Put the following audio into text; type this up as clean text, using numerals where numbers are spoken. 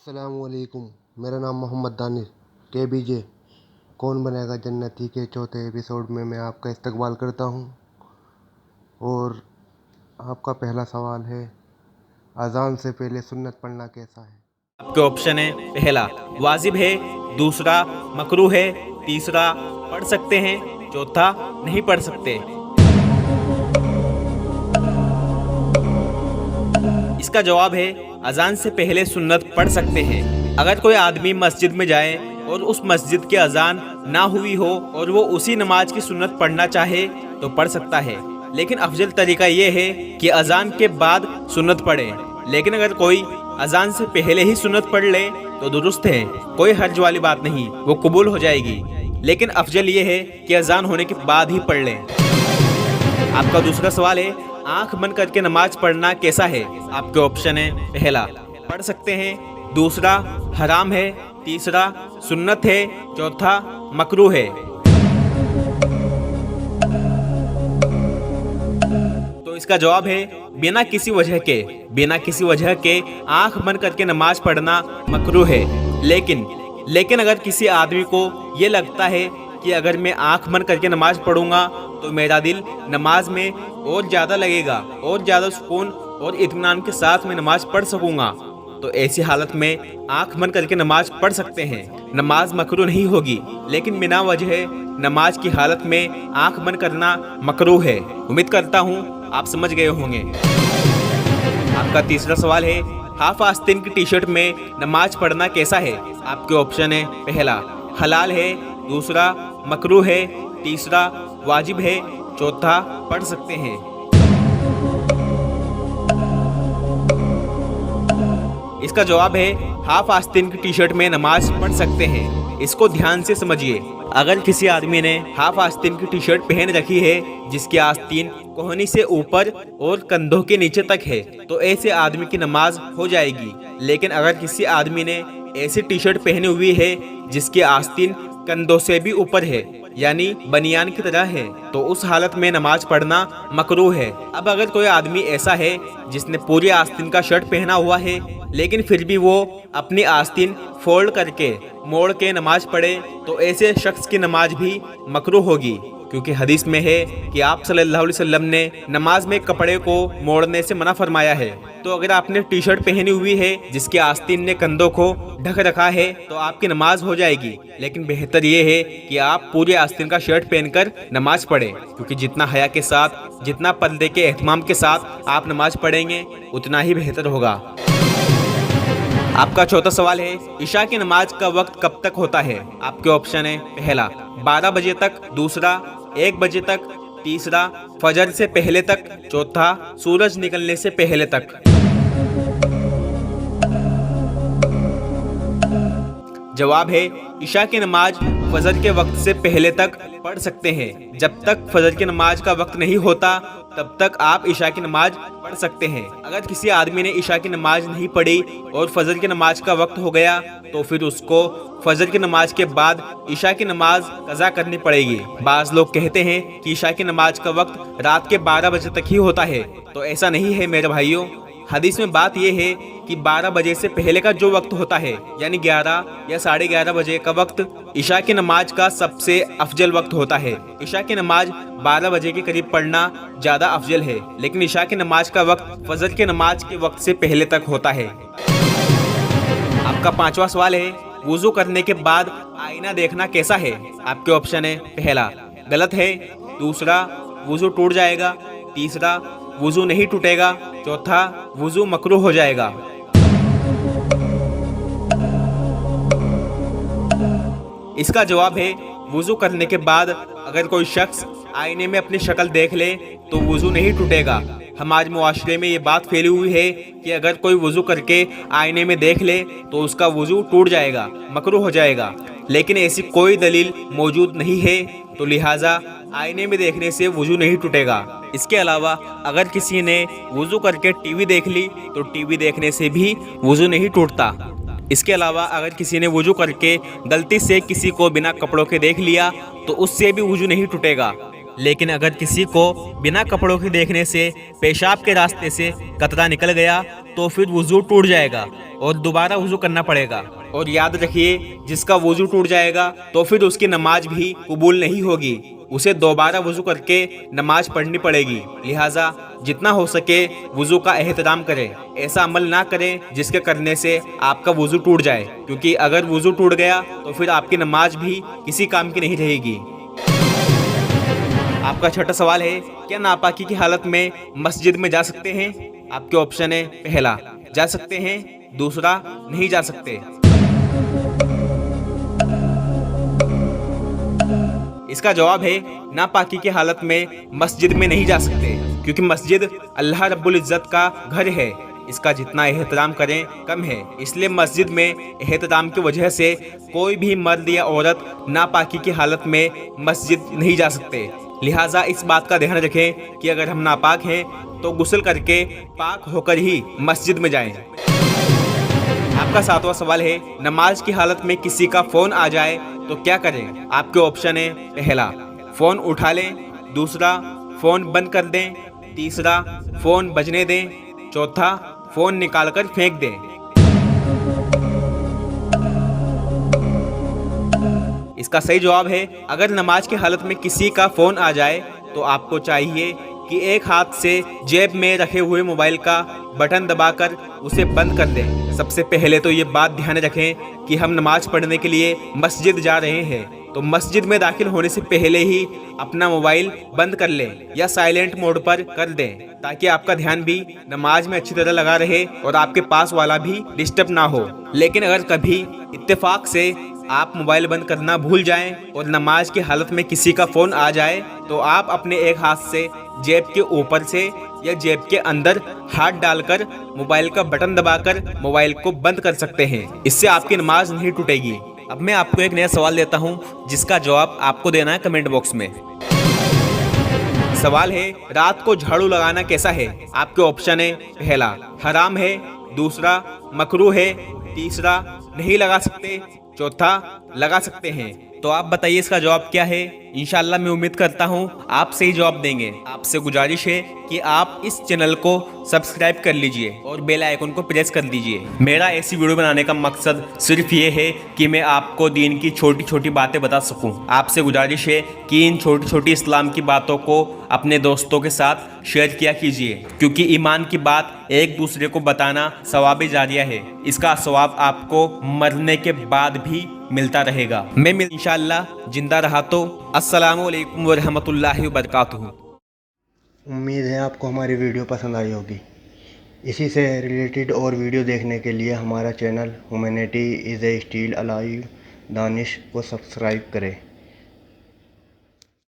अस्सलामुअलैकुम। मेरा नाम मोहम्मद दानिश KBJ कौन बनेगा जन्नती के चौथे एपिसोड में मैं आपका इस्तकबाल करता हूं। और आपका पहला सवाल है, अजान से पहले सुन्नत पढ़ना कैसा है? आपके ऑप्शन है, पहला वाजिब है, दूसरा मकरूह है, तीसरा पढ़ सकते हैं, चौथा नहीं पढ़ सकते। इसका जवाब है, अजान से पहले सुन्नत पढ़ सकते हैं। अगर कोई आदमी मस्जिद में जाए और उस मस्जिद की अजान ना हुई हो और वो उसी नमाज की सुन्नत पढ़ना चाहे तो पढ़ सकता है, लेकिन अफजल तरीका ये है कि अजान के बाद सुन्नत पढ़े। लेकिन अगर कोई अजान से पहले ही सुन्नत पढ़ ले तो दुरुस्त है, कोई हर्ज वाली बात नहीं, वो कबूल हो जाएगी। लेकिन अफजल ये है कि अजान होने के बाद ही पढ़ लें। आपका दूसरा सवाल है, आंख बंद करके नमाज पढ़ना कैसा है? आपके ऑप्शन है, पहला पढ़ सकते हैं, दूसरा हराम है, तीसरा सुन्नत है, चौथा मकरूह है। तो इसका जवाब है, बिना किसी वजह के आंख बंद करके नमाज पढ़ना मकरूह है। लेकिन अगर किसी आदमी को ये लगता है कि अगर मैं आंख बंद करके नमाज पढ़ूंगा तो मेरा दिल नमाज में और ज़्यादा लगेगा और ज़्यादा सुकून और इत्मीनान के साथ मैं नमाज पढ़ सकूंगा, तो ऐसी हालत में आंख बंद करके नमाज पढ़ सकते हैं। नमाज मकरूह नहीं होगी, लेकिन बिना वजह नमाज की हालत में आंख बंद करना मकरूह है। उम्मीद करता हूँ आप समझ गए होंगे। आपका तीसरा सवाल है, हाफ आस्तीन की टी शर्ट में नमाज पढ़ना कैसा है? आपके ऑप्शन है, पहला हलाल है, दूसरा मकरूह है, तीसरा वाजिब है, चौथा पढ़ सकते हैं। इसका जवाब है, हाफ आस्तीन की टी शर्ट में नमाज पढ़ सकते हैं। इसको ध्यान से समझिए। अगर किसी आदमी ने हाफ आस्तीन की टी शर्ट पहन रखी है जिसकी आस्तीन कोहनी से ऊपर और कंधों के नीचे तक है, तो ऐसे आदमी की नमाज हो जाएगी। लेकिन अगर किसी आदमी ने ऐसी टी शर्ट पहनी हुई है जिसकी आस्तीन कंधों से भी ऊपर है, यानी बनियान की तरह है, तो उस हालत में नमाज पढ़ना मकरूह है। अब अगर कोई आदमी ऐसा है जिसने पूरी आस्तीन का शर्ट पहना हुआ है लेकिन फिर भी वो अपनी आस्तीन फोल्ड करके मोड़ के नमाज पढ़े, तो ऐसे शख्स की नमाज भी मकरूह होगी, क्योंकि हदीस में है कि आप सल्लल्लाहु अलैहि वसल्लम ने नमाज में कपड़े को मोड़ने से मना फरमाया है। तो अगर आपने टी शर्ट पहनी हुई है जिसकी आस्तीन ने कंधों को ढक रखा है तो आपकी नमाज हो जाएगी। लेकिन बेहतर ये है कि आप पूरी आस्तीन का शर्ट पहनकर नमाज पढ़ें, क्योंकि जितना हया के साथ, जितना पर्दे के एहतमाम के साथ आप नमाज पढ़ेंगे उतना ही बेहतर होगा। आपका चौथा सवाल है, इशा की नमाज का वक्त कब तक होता है? आपके ऑप्शन है, पहला 12 बजे तक, दूसरा 1 बजे तक, तीसरा फजर से पहले तक, चौथा सूरज निकलने से पहले तक। जवाब है, इशा की नमाज फजर के वक्त से पहले तक पढ़ सकते हैं। जब तक फजर की नमाज का वक्त नहीं होता तब तक आप इशा की नमाज पढ़ सकते हैं। अगर किसी आदमी ने इशा की नमाज नहीं पढ़ी और फजर की नमाज का वक्त हो गया तो फिर उसको फजर की नमाज के बाद इशा की नमाज कज़ा करनी पड़ेगी। बाज़ लोग कहते हैं कि इशा की नमाज का वक्त रात के 12 बजे तक ही होता है, तो ऐसा नहीं है मेरे भाइयों। हदीस में बात यह है कि 12 बजे से पहले का जो वक्त होता है, यानी 11 या 11:30 बजे का वक्त इशा की नमाज का सबसे अफजल वक्त होता है। इशा की नमाज 12 बजे के करीब पढ़ना ज़्यादा अफजल है, लेकिन इशा की नमाज का वक्त फजर की नमाज के वक्त से पहले तक होता है। आपका पांचवा सवाल है, वुजू करने के बाद आईना देखना कैसा है? आपके ऑप्शन है, पहला गलत है, दूसरा वुजू टूट जाएगा, तीसरा वुजू नहीं टूटेगा, चौथा वुजू मकरूह हो जाएगा। इसका जवाब है, वुजू करने के बाद अगर कोई शख्स आईने में अपनी शक्ल देख ले तो वुजू नहीं टूटेगा। हमारे मुआशरे में ये बात फैली हुई है कि अगर कोई वुजू करके आईने में देख ले तो उसका वुजू टूट जाएगा, मकरूह हो जाएगा। लेकिन ऐसी कोई दलील मौजूद नहीं है, तो लिहाजा आईने में देखने से वुजू नहीं टूटेगा। इसके अलावा अगर किसी ने वुजू करके टीवी देख ली तो टीवी देखने से भी वुजू नहीं टूटता। इसके अलावा अगर किसी ने वुजू करके गलती से किसी को बिना कपड़ों के देख लिया तो उससे भी वुजू नहीं टूटेगा। लेकिन अगर किसी को बिना कपड़ों के देखने से पेशाब के रास्ते से कतरा निकल गया तो फिर वुजू टूट जाएगा और दोबारा वुजू करना पड़ेगा। और याद रखिए, जिसका वुजू टूट जाएगा तो फिर उसकी नमाज भी कबूल नहीं होगी, उसे दोबारा वुजू करके नमाज पढ़नी पड़ेगी। लिहाजा जितना हो सके वुजू का एहतराम करें, ऐसा अमल ना करें जिसके करने से आपका वुजू टूट जाए, क्योंकि अगर वुजू टूट गया तो फिर आपकी नमाज भी किसी काम की नहीं रहेगी। आपका छठा सवाल है, क्या नापाकी की हालत में मस्जिद में जा सकते हैं? आपके ऑप्शन है, पहला जा सकते हैं, दूसरा नहीं जा सकते। इसका जवाब है, नापाकी की हालत में मस्जिद में नहीं जा सकते, क्योंकि मस्जिद अल्लाह रब्बुल इज़्ज़त का घर है। इसका जितना एहतराम करें कम है, इसलिए मस्जिद में एहतराम की वजह से कोई भी मर्द या औरत नापाकी की हालत में मस्जिद नहीं जा सकते। लिहाजा इस बात का ध्यान रखें कि अगर हम नापाक हैं तो गुस्ल करके पाक होकर ही मस्जिद में जाएं। आपका सातवां सवाल है, नमाज की हालत में किसी का फ़ोन आ जाए तो क्या करें? आपके ऑप्शन है, पहला फ़ोन उठा लें, दूसरा फ़ोन बंद कर दें, तीसरा फ़ोन बजने दें, चौथा फ़ोन निकालकर फेंक दें। इसका सही जवाब है, अगर नमाज की हालत में किसी का फ़ोन आ जाए तो आपको चाहिए कि एक हाथ से जेब में रखे हुए मोबाइल का बटन दबाकर उसे बंद कर दें। सबसे पहले तो ये बात ध्यान रखें कि हम नमाज पढ़ने के लिए मस्जिद जा रहे हैं, तो मस्जिद में दाखिल होने से पहले ही अपना मोबाइल बंद कर लें या साइलेंट मोड पर कर दें, ताकि आपका ध्यान भी नमाज में अच्छी तरह लगा रहे और आपके पास वाला भी डिस्टर्ब ना हो। लेकिन अगर कभी इत्तेफाक से आप मोबाइल बंद करना भूल जाएं और नमाज की हालत में किसी का फ़ोन आ जाए तो आप अपने एक हाथ से जेब के ऊपर से या जेब के अंदर हाथ डालकर मोबाइल का बटन दबाकर मोबाइल को बंद कर सकते हैं। इससे आपकी नमाज नहीं टूटेगी। अब मैं आपको एक नया सवाल देता हूं, जिसका जवाब आपको देना है कमेंट बॉक्स में। सवाल है, रात को झाड़ू लगाना कैसा है? आपके ऑप्शन है, पहला हराम है, दूसरा मकरूह है, तीसरा नहीं लगा सकते, चौथा लगा सकते हैं। तो आप बताइए इसका जवाब क्या है? इंशाल्लाह मैं उम्मीद करता हूँ आप सही जवाब देंगे। आपसे गुजारिश है कि आप इस चैनल को सब्सक्राइब कर लीजिए और बेल आइकन को प्रेस कर दीजिए। मेरा ऐसी वीडियो बनाने का मकसद सिर्फ ये है कि मैं आपको दीन की छोटी छोटी बातें बता सकूं। आपसे गुजारिश है कि इन छोटी छोटी इस्लाम की बातों को अपने दोस्तों के साथ शेयर किया कीजिए, क्योंकि ईमान की बात एक दूसरे को बताना सवाब जारिया है। इसका सवाब आपको मरने के बाद भी मिलता रहेगा। मैं इंशाल्लाह जिंदा रहा तो। अस्सलामु अलैकुम व रहमतुल्लाहि व बरकातुहू। उम्मीद है आपको हमारी वीडियो पसंद आई होगी। इसी से रिलेटेड और वीडियो देखने के लिए हमारा channel humanity is a still alive Danish को सब्सक्राइब करें।